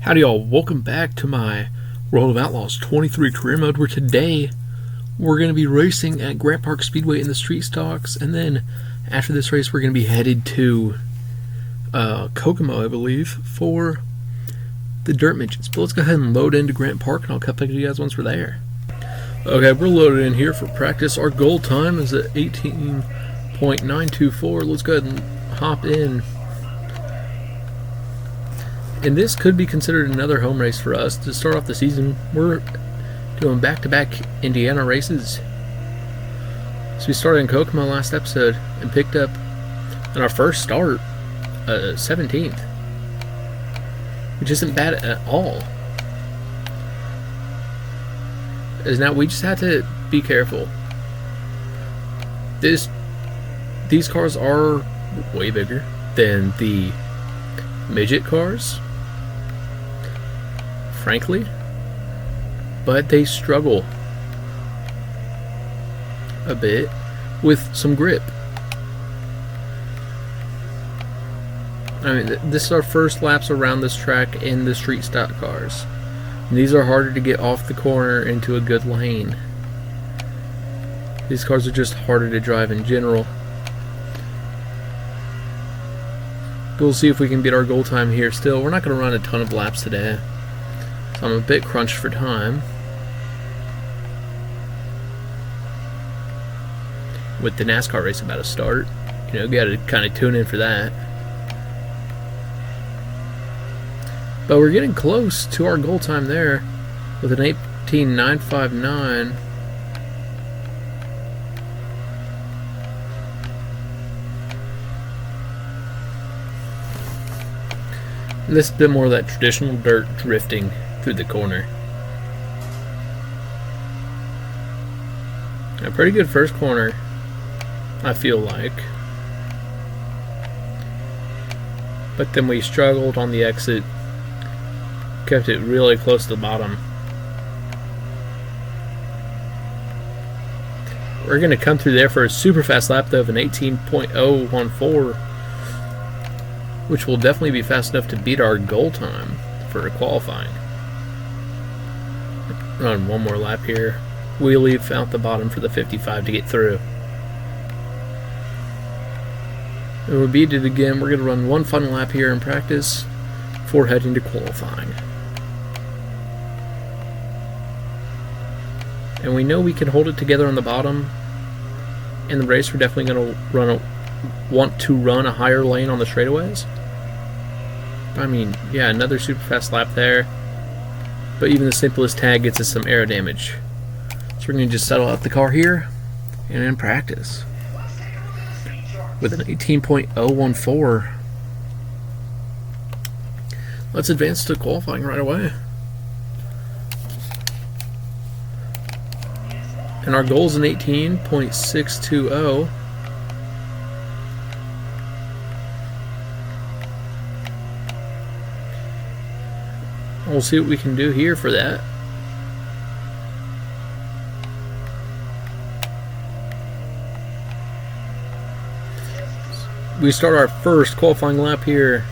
Howdy y'all, welcome back to my World of Outlaws 23 career mode, where today we're going to be racing at Grant Park Speedway in the street stocks, and then after this race we're going to be headed to Kokomo, I believe, for the dirt midgets. But let's go ahead and load into Grant Park and I'll come back to you guys once we're there. Okay, we're loaded in here for practice. Our goal time is at 18.924. Let's go ahead and hop in. And this could be considered another home race for us to start off the season. We're doing back-to-back Indiana races. So we started in Kokomo last episode and picked up on our first start 17th, which isn't bad at all. As now we just have to be careful. These cars are way bigger than the midget cars, frankly, but they struggle a bit with some grip. I mean, this is our first laps around this track in the street stock cars. And these are harder to get off the corner into a good lane. These cars are just harder to drive in general. We'll see if we can beat our goal time here still. We're not going to run a ton of laps today, so I'm a bit crunched for time. With the NASCAR race about to start, you know, got to kind of tune in for that. But we're getting close to our goal time there with an 18.959. And this is a bit more of that traditional dirt drifting through the corner. A pretty good first corner, I feel like. But then we struggled on the exit. Kept it really close to the bottom. We're going to come through there for a super fast lap though of an 18.014, which will definitely be fast enough to beat our goal time for qualifying. Run one more lap here. We leave out the bottom for the 55 to get through. And we'll beat it again. We're going to run one final lap here in practice before heading to qualifying. And we know we can hold it together on the bottom. In the race, we're definitely going to want to run a higher lane on the straightaways. I mean, yeah, another super fast lap there. But even the simplest tag gets us some aero damage. So we're going to just settle out the car here and in practice with an 18.014. Let's advance to qualifying right away. And our goal is an 18.620. We'll see what we can do here for that. We start our first qualifying lap here.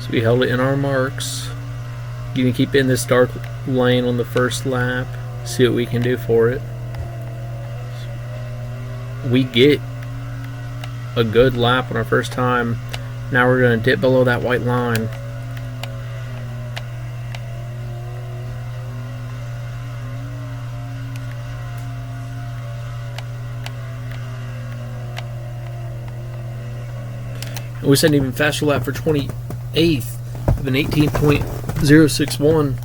So we held it in our marks. You can keep it in this dark lane on the first lap. See what we can do for it. We get a good lap on our first time. Now we're going to dip below that white line. And we set an even faster lap for 28th of an 18.061.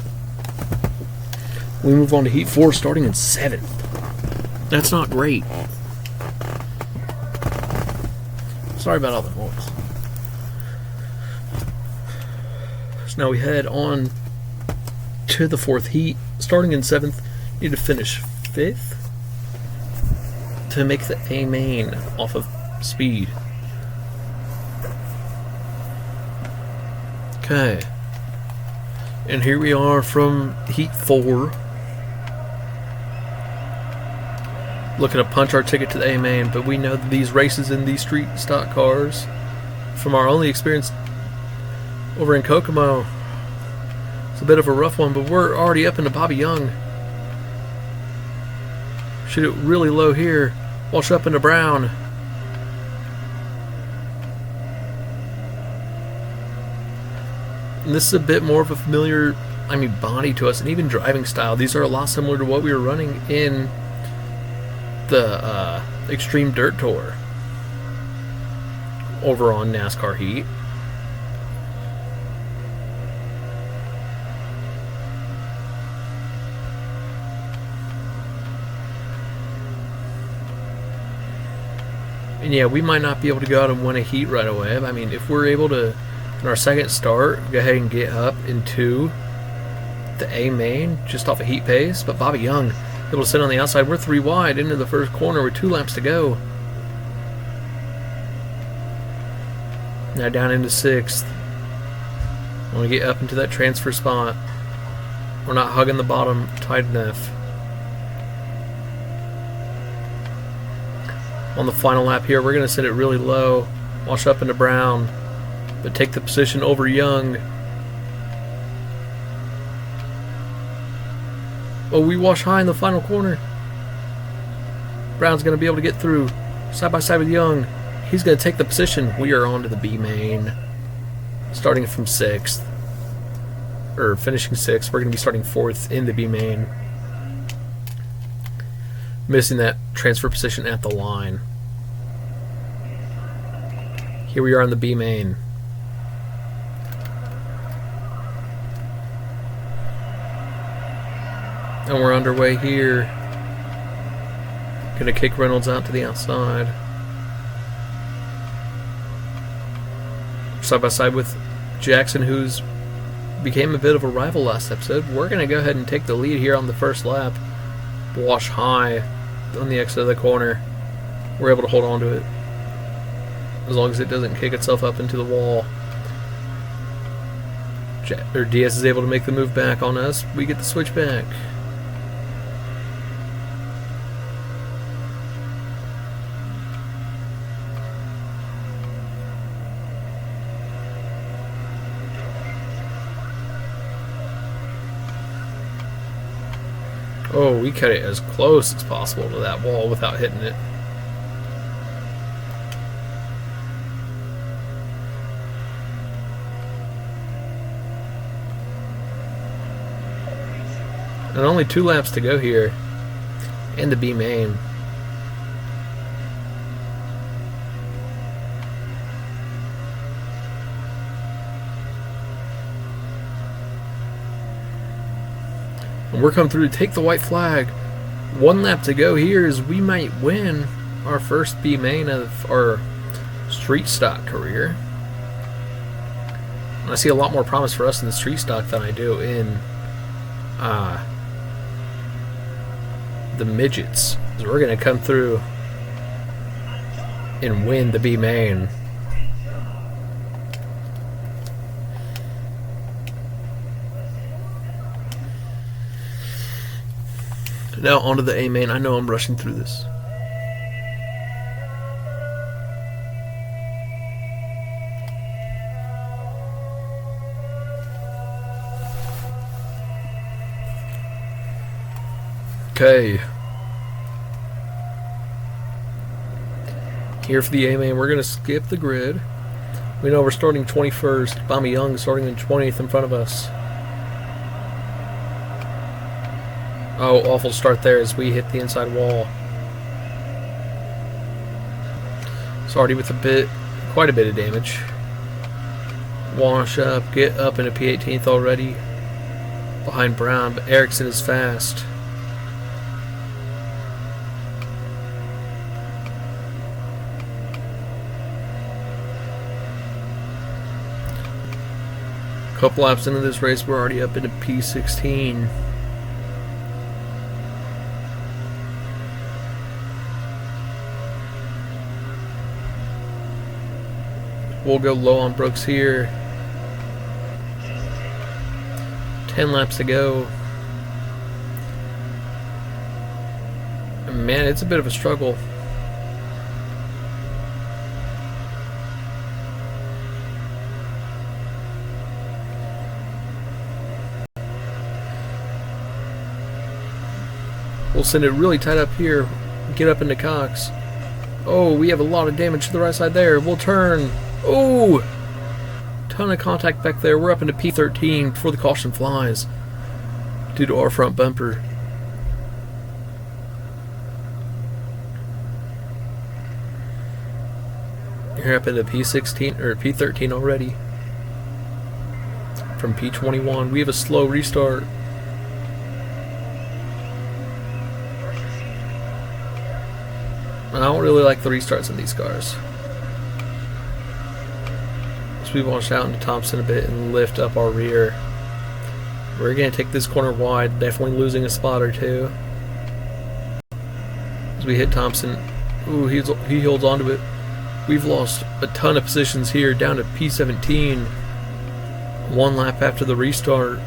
We move on to Heat 4 starting in 7th. That's not great. Sorry about all the noise. So now we head on to the 4th heat. Starting in 7th, need to finish 5th to make the A main off of speed. Okay. And here we are from Heat 4. looking to punch our ticket to the A main, but we know that these races in these street stock cars, from our only experience over in Kokomo, it's a bit of a rough one, but we're already up into Bobby Young. Shoot it really low here, wash up into Brown. And this is a bit more of a familiar, body to us, and even driving style. These are a lot similar to what we were running in the Extreme Dirt Tour over on NASCAR Heat. And yeah, we might not be able to go out and win a heat right away. If we're able to, in our second start, go ahead and get up into the A main just off a heat pace, but Bobby Young able to sit on the outside. We're 3 wide into the first corner with 2 laps to go. Now down into 6th. I want to get up into that transfer spot. We're not hugging the bottom tight enough. On the final lap here, we're going to set it really low, wash up into Brown, but take the position over Young. Oh, we wash high in the final corner. Brown's going to be able to get through side by side with Young. He's going to take the position. We are on to the B main, starting from 6th, or finishing 6th. We're going to be starting 4th in the B main, missing that transfer position at the line. Here we are on the B main. And we're underway here. Gonna kick Reynolds out to the outside. Side by side with Jackson, who's became a bit of a rival last episode. We're gonna go ahead and take the lead here on the first lap. Wash high on the exit of the corner. We're able to hold on to it, as long as it doesn't kick itself up into the wall. Diaz is able to make the move back on us. We get the switch back. Oh, we cut it as close as possible to that wall without hitting it. And only 2 laps to go here in the B main. And we're coming through to take the white flag. 1 lap to go here as we might win our first B main of our street stock career. And I see a lot more promise for us in the street stock than I do in the midgets. So we're going to come through and win the B main. Now onto the A main. I know I'm rushing through this. Okay. Here for the A main, we're going to skip the grid. We know we're starting 21st. Bobby Young is starting in 20th in front of us. Oh, awful start there as we hit the inside wall. It's already with quite a bit of damage. Wash up, get up into P18th already. Behind Brown, but Erickson is fast. Couple laps into this race, we're already up into P16. We'll go low on Brooks here. 10 laps to go. man, it's a bit of a struggle. We'll send it really tight up here. Get up into Cox. Oh, we have a lot of damage to the right side there. We'll turn. Oh! Ton of contact back there. We're up into P13 before the caution flies due to our front bumper. You're up into P16 or P13 already. From P21. We have a slow restart. I don't really like the restarts in these cars. So we wash out into Thompson a bit and lift up our rear. We're going to take this corner wide, definitely losing a spot or two. As we hit Thompson, ooh, he holds on to it. We've lost a ton of positions here, down to P17. One lap after the restart.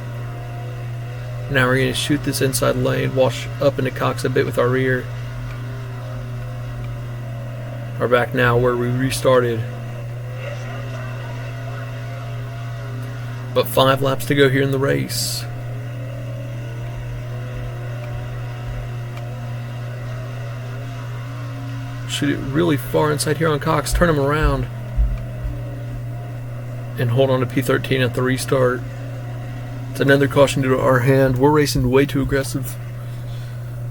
Now we're going to shoot this inside lane, wash up into Cox a bit with our rear. Are back now where we restarted. But 5 laps to go here in the race. Shoot it really far inside here on Cox. Turn him around. And hold on to P13 at the restart. It's another caution to our hand. We're racing way too aggressive.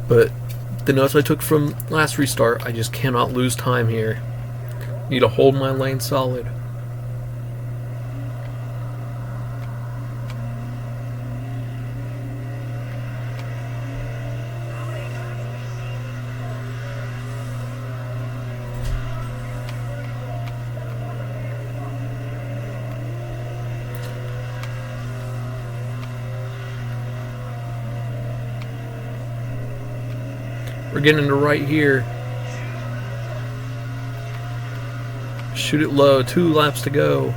But the notes I took from last restart, I just cannot lose time here. Need to hold my lane solid. We're getting into right here. Shoot it low. 2 laps to go.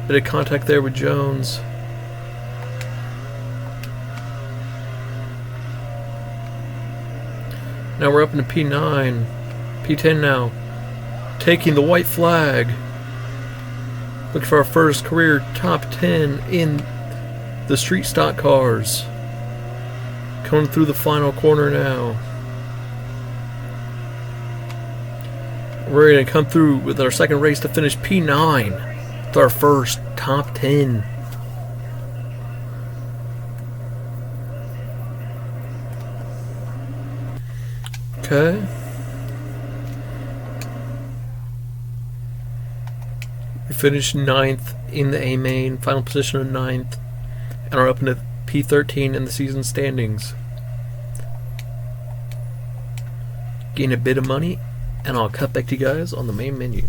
Bit of contact there with Jones. Now we're up into P9. P10 now. Taking the white flag. Looking for our first career top 10 in the street stock cars. Coming through the final corner now. We're going to come through with our second race to finish P9. It's our first top 10. Okay. We finished 9th in the A main, final position of 9th, and are up into P13 in the season standings. Gain a bit of money, and I'll cut back to you guys on the main menu.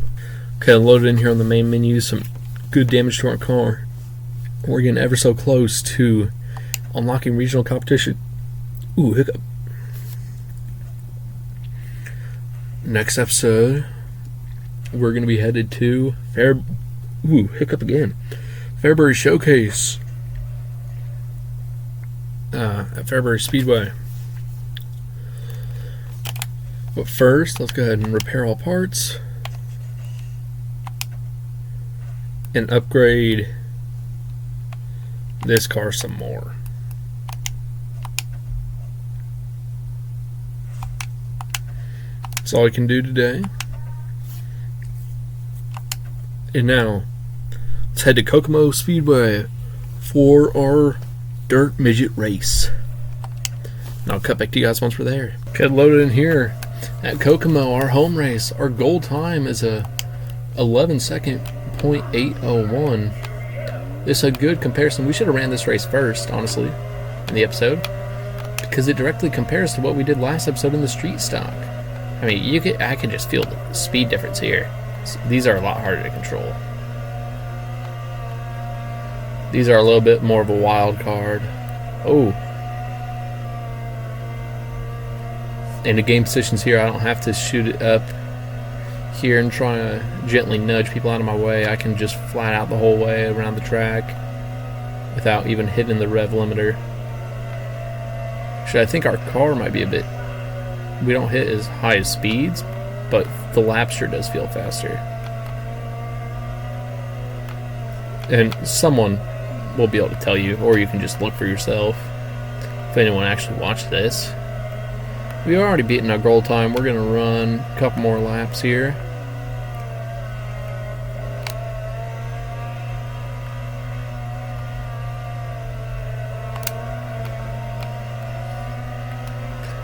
Okay, loaded in here on the main menu, some good damage to our car. We're getting ever so close to unlocking regional competition. Ooh, hiccup. Next episode, we're going to be headed to hiccup again. Fairbury Showcase at Fairbury Speedway. But first, let's go ahead and repair all parts and upgrade this car some more. That's all I can do today. And now, let's head to Kokomo Speedway for our dirt midget race. And I'll cut back to you guys once we're there. Okay, loaded in here at Kokomo, our home race. Our goal time is a 11-second .801. This is a good comparison. We should have ran this race first, honestly, in the episode, because it directly compares to what we did last episode in the street stock. I mean, I can just feel the speed difference here. These are a lot harder to control. These are a little bit more of a wild card. Oh. In the game positions here, I don't have to shoot it up here and try to gently nudge people out of my way. I can just flat out the whole way around the track without even hitting the rev limiter. Actually, I think our car might be a bit we don't hit as high as speeds, but the lap sure does feel faster. And someone will be able to tell you, or you can just look for yourself if anyone actually watched this. We've already beaten our goal time. We're going to run a couple more laps here.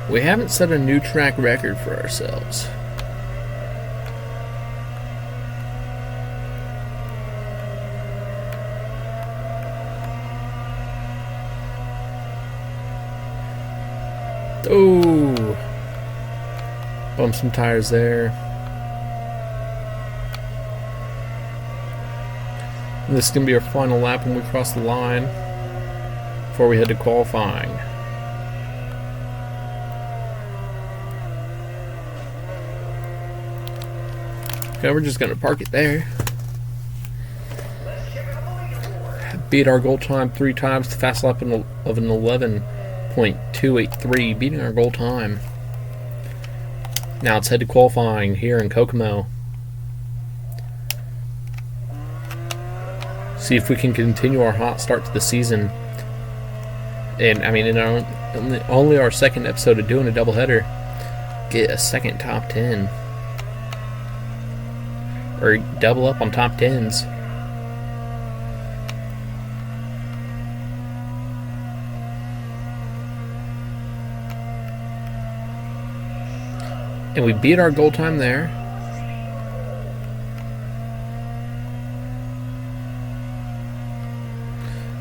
We haven't set a new track record for ourselves. Oh, bump some tires there. And this is going to be our final lap when we cross the line before we head to qualifying. Okay, we're just going to park it there. Beat our goal time 3 times, the fast lap of an 11.283, beating our goal time. Now let's head to qualifying here in Kokomo. See if we can continue our hot start to the season. And I mean, in only our second episode of doing a doubleheader, get a second top 10. Or double up on top 10s. And we beat our goal time there.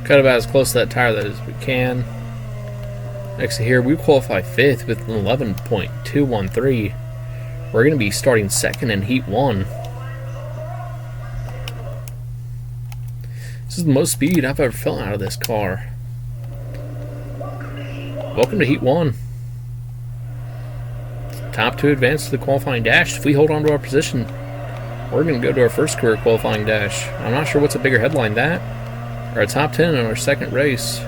Cut about as close to that tire as we can. Next to here, we qualify 5th with an 11.213. We're going to be starting 2nd in Heat 1. This is the most speed I've ever felt out of this car. Welcome to Heat 1. Top 2 advance to the qualifying dash. If we hold on to our position, we're going to go to our first career qualifying dash. I'm not sure what's a bigger headline, that or a top 10 in our second race.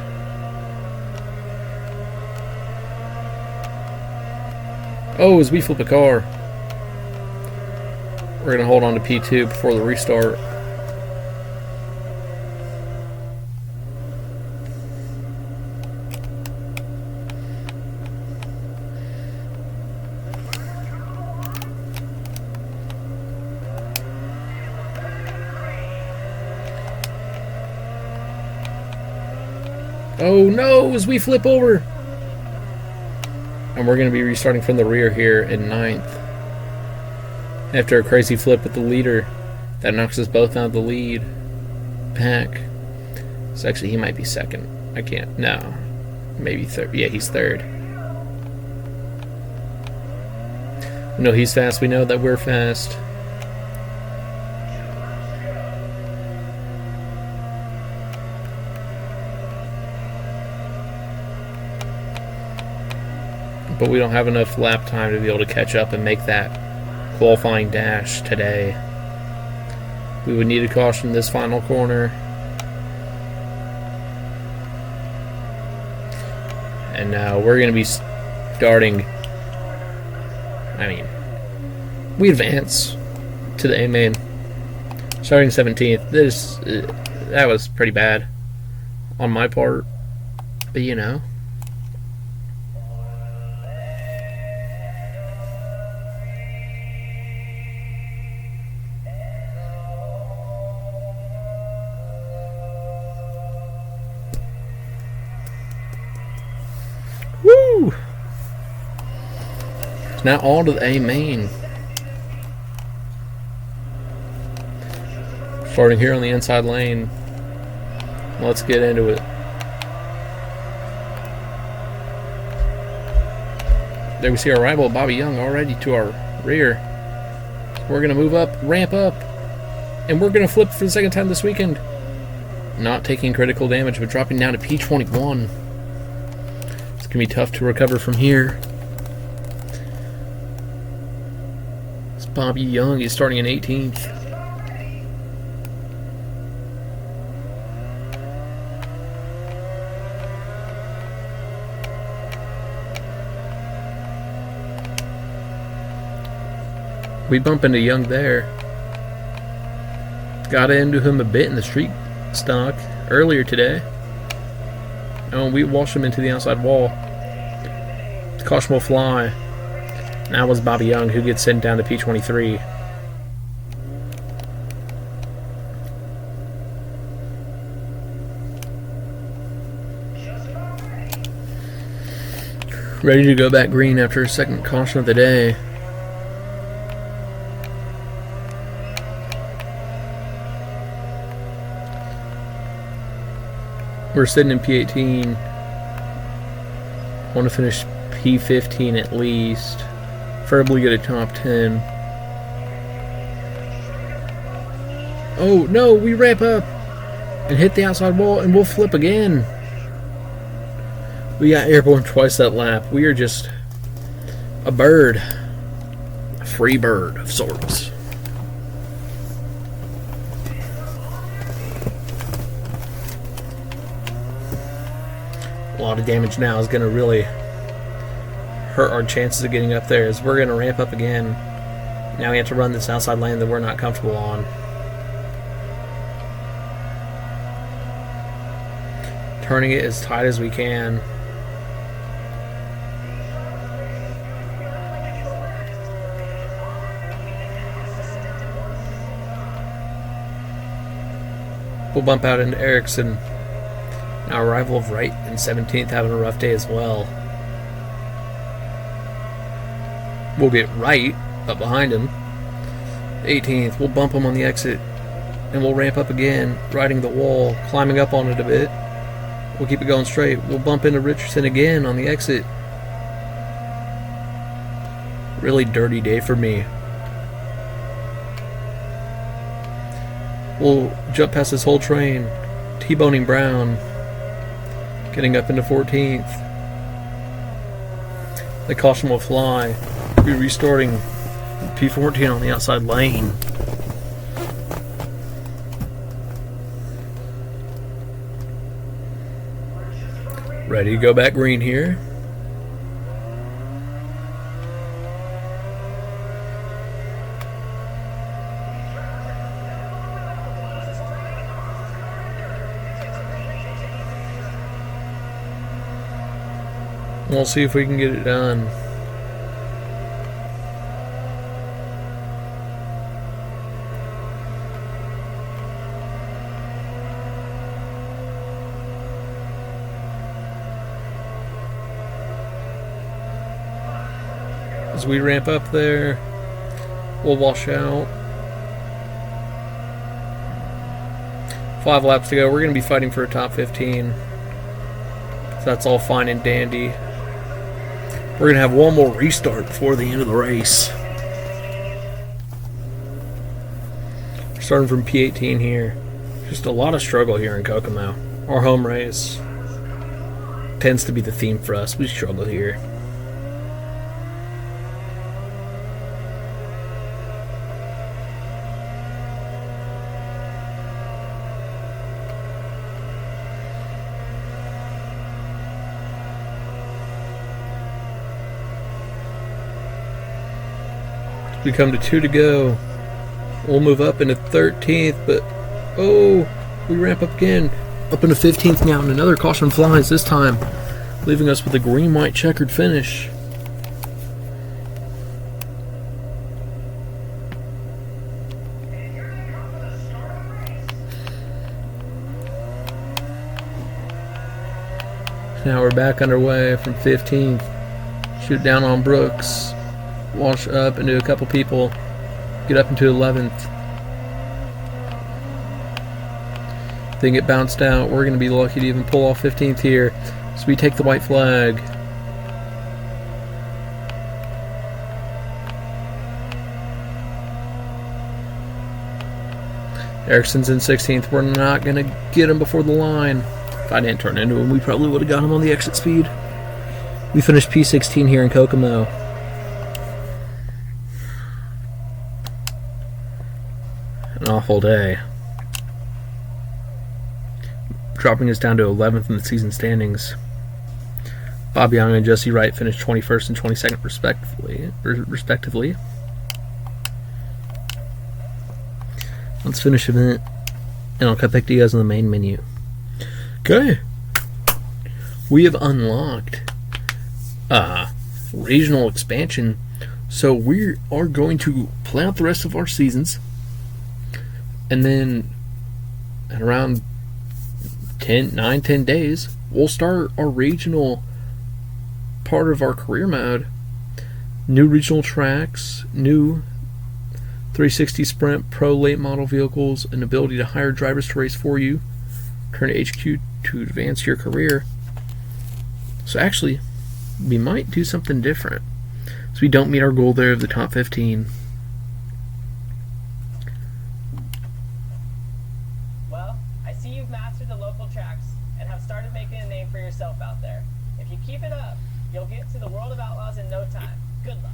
Oh, as we flip a car, we're going to hold on to P2 before the restart. Oh no, as we flip over. And we're going to be restarting from the rear here in 9th. After a crazy flip with the leader, that knocks us both out of the lead pack. So actually he might be 2nd. I can't, no. Maybe 3rd. Yeah, he's 3rd. We know he's fast, we know that we're fast. But we don't have enough lap time to be able to catch up and make that qualifying dash today. We would need a caution this final corner. And now we're going to be starting. I mean, we advance to the A main. Starting 17th. That was pretty bad on my part. But you know. Woo! It's now on to the A main. Starting here on the inside lane. Let's get into it. There we see our rival Bobby Young already to our rear. We're going to move up, ramp up, and we're going to flip for the second time this weekend. Not taking critical damage, but dropping down to P21. It's going to be tough to recover from here. It's Bobby Young. He's starting in 18th. We bump into Young there. Got into him a bit in the street stock earlier today. And we washed him into the outside wall. Caution will fly. That was Bobby Young who gets sent down to P23. Ready to go back green after a second caution of the day. We're sitting in P18. Want to finish P15 at least. Preferably get a top 10. Oh no, we ramp up and hit the outside wall and we'll flip again. We got airborne twice that lap. We are just a bird. A free bird of sorts. A lot of damage now is going to really hurt our chances of getting up there, as we're going to ramp up again. Now we have to run this outside lane that we're not comfortable on. Turning it as tight as we can. We'll bump out into Erickson. Our rival of Wright in 17th having a rough day as well. We'll get Wright up behind him. 18th, we'll bump him on the exit. And we'll ramp up again, riding the wall, climbing up on it a bit. We'll keep it going straight. We'll bump into Richardson again on the exit. Really dirty day for me. We'll jump past this whole train, T-boning Brown, getting up into 14th. The caution will fly. We'll be restarting P14 on the outside lane. Ready to go back green here. We'll see if we can get it done. As we ramp up there, we'll wash out. 5 laps to go. We're going to be fighting for a top 15. So that's all fine and dandy. We're going to have one more restart before the end of the race. We're starting from P18 here. Just a lot of struggle here in Kokomo. Our home race tends to be the theme for us. We struggle here. We come to 2 to go. We'll move up into 13th, but oh, we ramp up again. Up into 15th now, and another caution flies this time, leaving us with a green-white checkered finish. Now we're back underway from 15th. Shoot down on Brooks. Wash up into a couple people. Get up into 11th. Then get bounced out. We're going to be lucky to even pull off 15th here. So we take the white flag. Erickson's in 16th. We're not going to get him before the line. If I didn't turn into him, we probably would have got him on the exit speed. We finished P16 here in Kokomo. An awful day. Dropping us down to 11th in the season standings. Bobby Young and Jesse Wright finished 21st and 22nd respectively. Let's finish event, and I'll cut back to you guys on the main menu. Okay. We have unlocked regional expansion, so we are going to play out the rest of our seasons, and then at around 10 days, we'll start our regional part of our career mode. New regional tracks, new 360 Sprint Pro late model vehicles, an ability to hire drivers to race for you, turn to HQ to advance your career. So actually, we might do something different. So we don't meet our goal there of the top 15. Well, I see you've mastered the local tracks and have started making a name for yourself out there. If you keep it up, you'll get to the World of Outlaws in no time. Good luck.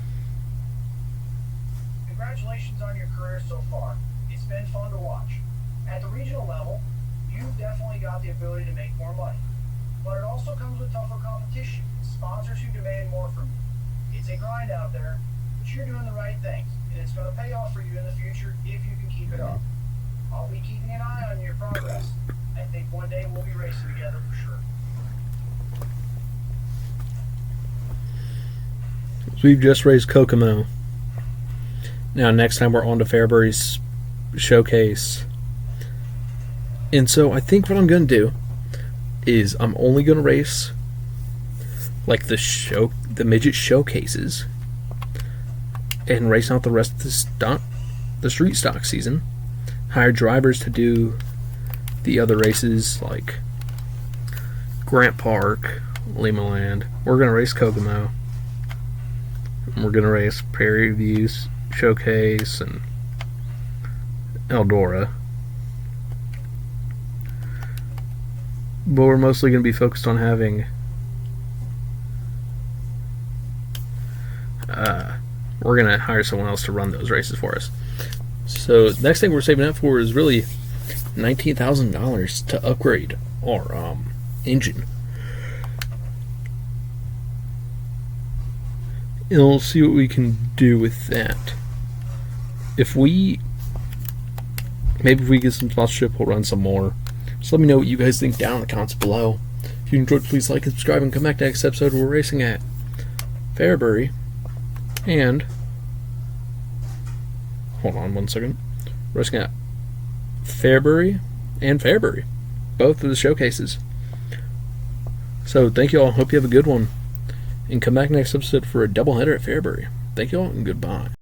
Congratulations on your career so far. It's been fun to watch. At the regional level, you've definitely got the ability to make more money. But it also comes with tougher competition, sponsors who demand more from you. It's a grind out there, but you're doing the right things, and it's going to pay off for you in the future if you can keep it up. I'll be keeping an eye on your progress. I think one day we'll be racing together for sure. So we've just raised Kokomo. Now next time we're on to Fairbury's showcase. And so I think what I'm going to do is I'm only going to race like the midget showcases and race out the rest of the street stock season. Hire drivers to do the other races like Grant Park, Limaland. We're going to race Kokomo. We're going to race Prairie Views Showcase and Eldora. But we're mostly going to be focused on having we're going to hire someone else to run those races for us. So next thing we're saving up for is really $19,000 to upgrade our engine. And we'll see what we can do with that. If we get some sponsorship, we'll run some more. Just let me know what you guys think down in the comments below. If you enjoyed, please like and subscribe, and come back to the next episode. We're racing at Fairbury and hold on one second. We're racing at Fairbury and Fairbury, both of the showcases. So thank you all. Hope you have a good one, and come back next episode for a doubleheader at Fairbury. Thank you all, and goodbye.